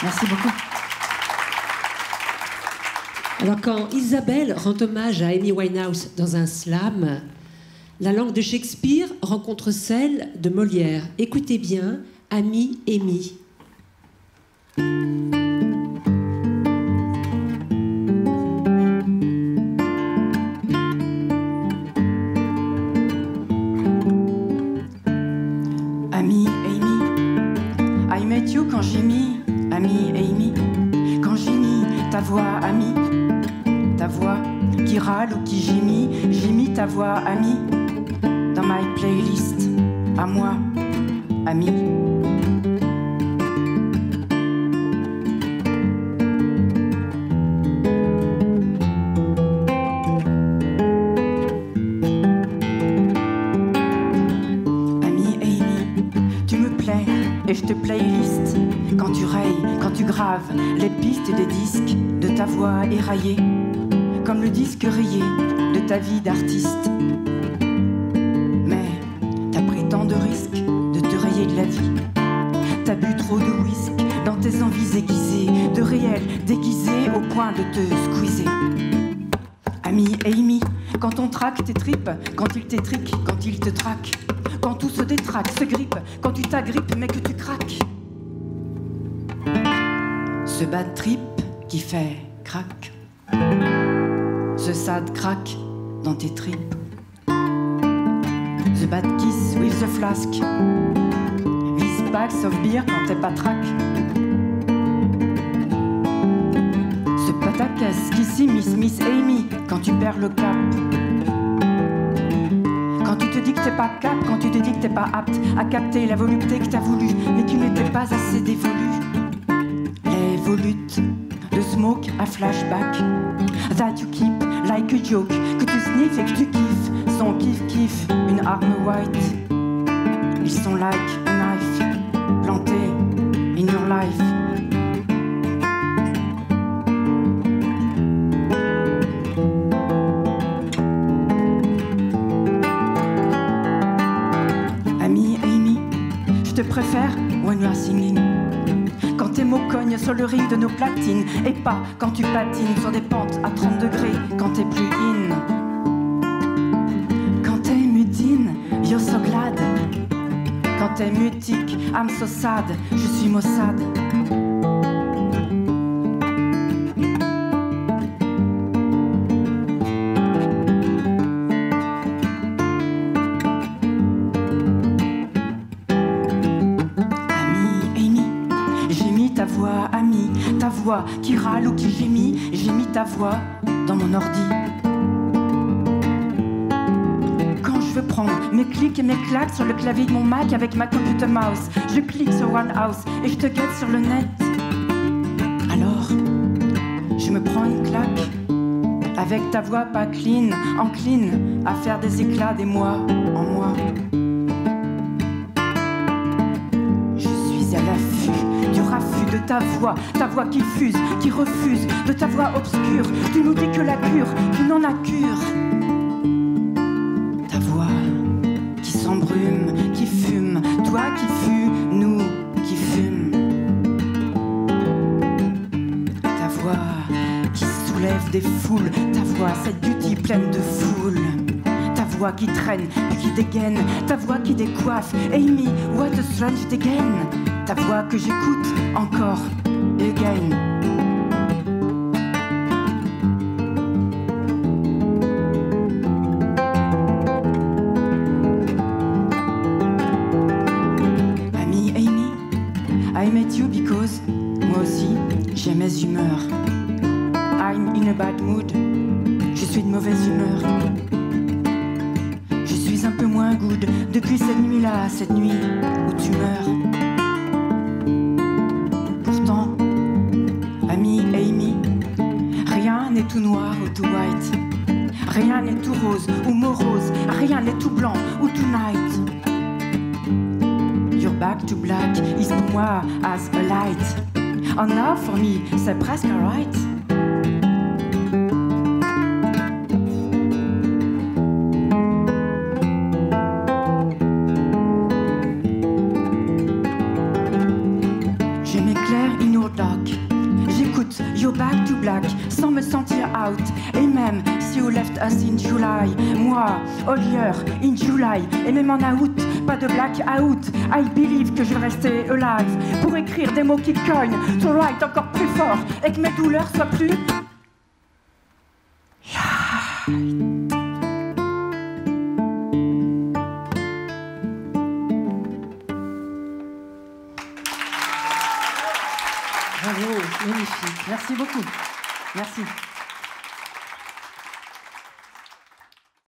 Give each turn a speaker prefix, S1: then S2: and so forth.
S1: Merci beaucoup.
S2: Alors, quand Isabelle rend hommage à Amy Winehouse dans un slam, la langue de Shakespeare rencontre celle de Molière. Écoutez bien, Ami, Amy.
S1: Ami, Amy, I met you quand j'ai mis, Ami, Amy, quand j'ai mis ta voix, Ami, ta voix qui râle ou qui gémit, j'ai mis ta voix, Ami, dans my playlist, à moi, Ami. Et je te playlist quand tu rayes, quand tu graves les pistes des disques de ta voix éraillée, comme le disque rayé de ta vie d'artiste. Mais t'as pris tant de risques de te rayer de la vie. T'as bu trop de whisky dans tes envies aiguisées, de réel déguisé au point de te squeezer. Ami Amy, quand on traque tes tripes, quand il t'étrique, quand il te traque, quand tout se détraque, se grippe, quand tu t'agrippes mais que tu craques. Ce bad trip qui fait crack, ce sad crack dans tes tripes. The bad kiss with the flask, these bags of beer quand t'es pas track. Ce pataquès qui s'immisce Miss Amy quand tu perds le cap. Quand tu te dis que t'es pas cap, quand tu te dis que t'es pas apte à capter la volupté que t'as voulu, mais qui n'était pas assez dévolue. Les volutes de smoke à flashback, that you keep like a joke, que tu sniffes et que tu kiffes, son kiff-kiff, une arme white. Ils sont like a knife, plantés in your life. Je te préfère when you are singing, quand tes mots cognent sur le ring de nos platines, et pas quand tu patines sur des pentes à 30 degrés, quand t'es plus in. Quand t'es mutine, you're so glad. Quand t'es mutique, I'm so sad, je suis Mossad. Ta voix qui râle ou qui gémit, j'ai mis ta voix dans mon ordi. Quand je veux prendre mes clics et mes claques sur le clavier de mon Mac avec ma computer mouse, je clique sur One House et je te guette sur le net. Alors, je me prends une claque avec ta voix pas clean, encline à faire des éclats des mois en mois. Je suis à l'affût du raffut de ta voix qui fuse, qui refuse, de ta voix obscure. Tu nous dis que la cure, tu n'en as cure. Ta voix qui s'embrume, qui fume, toi qui fues, nous qui fume. Ta voix qui soulève des foules, ta voix, cette beauty pleine de foule. Ta voix qui traîne, puis qui dégaine, ta voix qui décoiffe. Amy, what a strange dégaine. Ta voix que j'écoute encore, again. Ami Amy, I met you because, moi aussi, j'ai mes humeurs. I'm in a bad mood, je suis de mauvaise humeur. Je suis un peu moins good depuis cette nuit-là, cette nuit où tu meurs. Ami Amy, rien n'est tout noir ou tout white, rien n'est tout rose ou morose, rien n'est tout blanc ou tout night. Your back to black is pour moi as a light. Oh now for me, c'est presque alright. Je m'éclaire in your dark. black, sans me sentir out. Et même si you left us in July, moi, all year, in July, et même en août, pas de black out. I believe que je vais rester alive pour écrire des mots qui cognent, to write encore plus fort et que mes douleurs soient plus.
S2: Bravo, magnifique.
S1: Merci beaucoup. Merci.